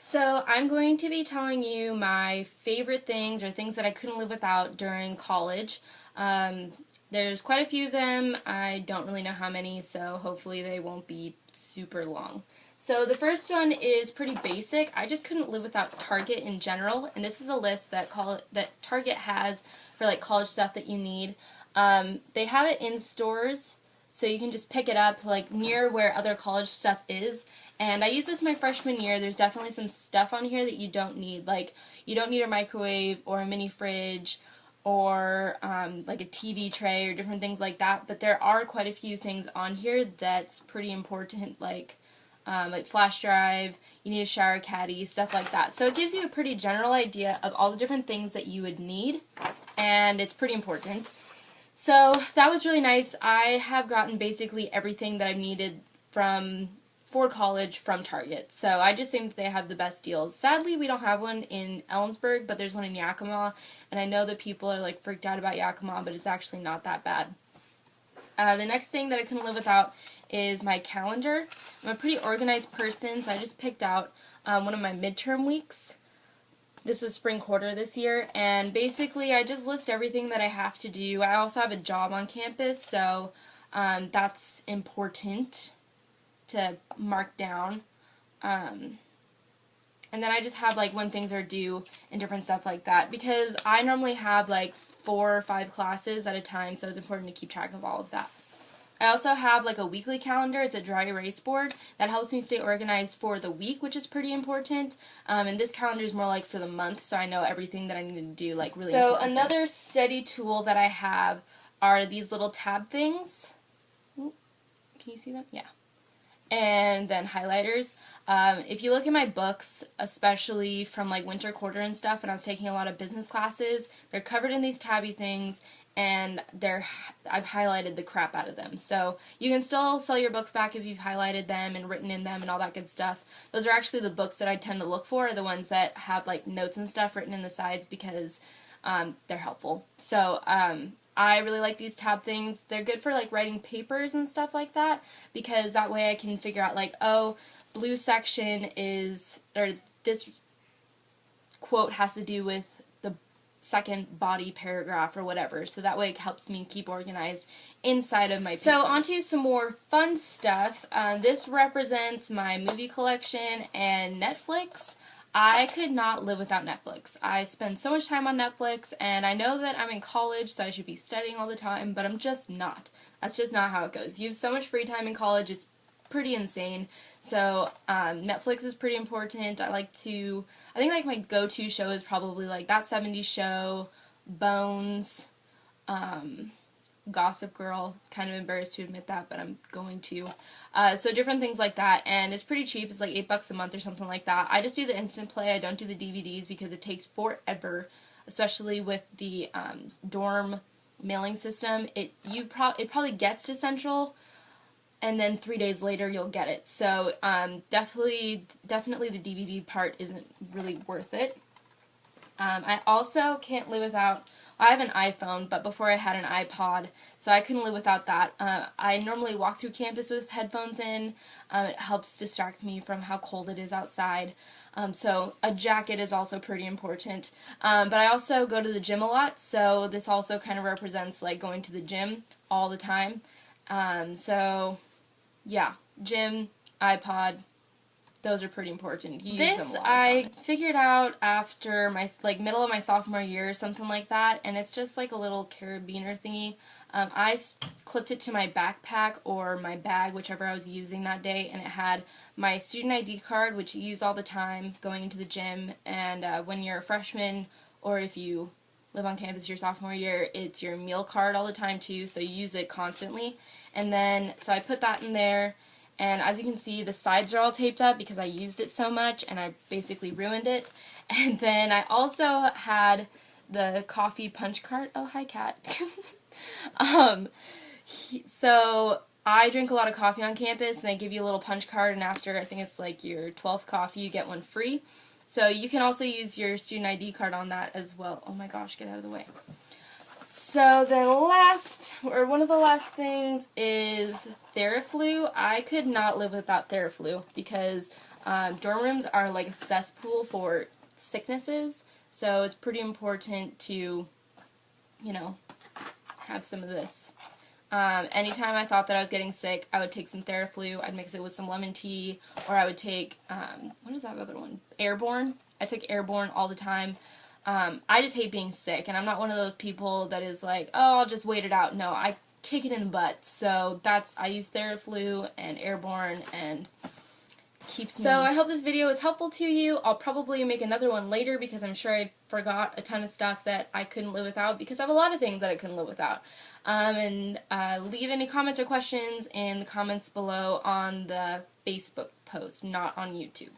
So I'm going to be telling you my favorite things or things that I couldn't live without during college. There's quite a few of them. I don't really know how many, so hopefully they won't be super long. So the first one is pretty basic. I just couldn't live without Target in general, and this is a list that Target has for like college stuff that you need. They have it in stores, so you can just pick it up like near where other college stuff is. And I used this my freshman year. There's definitely some stuff on here that you don't need. Like, you don't need a microwave or a mini fridge or like a TV tray or different things like that. But there are quite a few things on here that's pretty important, like flash drive, you need a shower caddy, stuff like that. So it gives you a pretty general idea of all the different things that you would need, and it's pretty important. So that was really nice. I have gotten basically everything that I've needed for college from Target. So I just think that they have the best deals. Sadly, we don't have one in Ellensburg, but there's one in Yakima, and I know that people are like freaked out about Yakima, but it's actually not that bad. The next thing that I couldn't live without is my calendar. I'm a pretty organized person, so I just picked out one of my midterm weeks. This was spring quarter this year, and basically I just list everything that I have to do. I also have a job on campus, so that's important to mark down. And then I just have like when things are due and different stuff like that, because I normally have like 4 or 5 classes at a time, so it's important to keep track of all of that. I also have like a weekly calendar. It's a dry erase board that helps me stay organized for the week, which is pretty important. And this calendar is more like for the month, so I know everything that I need to do like really important. So another steady tool that I have are these little tab things. Ooh, can you see them? Yeah. And then highlighters. If you look at my books, especially from like winter quarter and stuff, and I was taking a lot of business classes, they're covered in these tabby things, and I've highlighted the crap out of them. So you can still sell your books back if you've highlighted them and written in them and all that good stuff. Those are actually the books that I tend to look for, are the ones that have like notes and stuff written in the sides, because they're helpful. So I really like these tab things. They're good for like writing papers and stuff like that, because that way I can figure out like, oh, blue section is, or this quote has to do with the second body paragraph or whatever, so that way it helps me keep organized inside of my papers. So onto some more fun stuff. This represents my movie collection and Netflix. I could not live without Netflix. I spend so much time on Netflix, and I know that I'm in college, so I should be studying all the time, but I'm just not. That's just not how it goes. You have so much free time in college, it's pretty insane. So Netflix is pretty important. I think like my go-to show is probably like That 70s Show, Bones, Gossip Girl. Kind of embarrassed to admit that, but I'm going to. So different things like that, and it's pretty cheap. It's like $8 a month or something like that. I just do the instant play. I don't do the DVDs because it takes forever, especially with the dorm mailing system. It probably gets to Central, and then 3 days later you'll get it. So definitely the DVD part isn't really worth it. I also can't live without, I have an iPhone, but before I had an iPod, so I couldn't live without that. I normally walk through campus with headphones in. It helps distract me from how cold it is outside. So a jacket is also pretty important. But I also go to the gym a lot, so this also kind of represents like going to the gym all the time. So yeah, gym, iPod, those are pretty important. This I figured out after my middle of my sophomore year, something like that, and it's just like a little carabiner thingy. I clipped it to my backpack or my bag, whichever I was using that day, and it had my student ID card, which you use all the time going into the gym, and when you're a freshman, or if you live on campus your sophomore year, it's your meal card all the time too, so you use it constantly. And then, so I put that in there, and as you can see, the sides are all taped up because I used it so much and I basically ruined it. And then I also had the coffee punch cart. Oh, hi, cat. So I drink a lot of coffee on campus, and they give you a little punch card, and after, I think it's like your 12th coffee, you get one free. So you can also use your student ID card on that as well. Oh my gosh, get out of the way. So the one of the last things is Theraflu. I could not live without Theraflu because Dorm rooms are like a cesspool for sicknesses, so it's pretty important to, you know, have some of this. Anytime I thought that I was getting sick, I would take some Theraflu, I'd mix it with some lemon tea, or I would take, what is that other one? Airborne. I took Airborne all the time. I just hate being sick, and I'm not one of those people that is like, oh, I'll just wait it out. No, I kick it in the butt. So I use Theraflu and Airborne, and keeps me. So I hope this video is helpful to you. I'll probably make another one later because I'm sure I forgot a ton of stuff that I couldn't live without, because I have a lot of things that I couldn't live without. Leave any comments or questions in the comments below on the Facebook post, not on YouTube.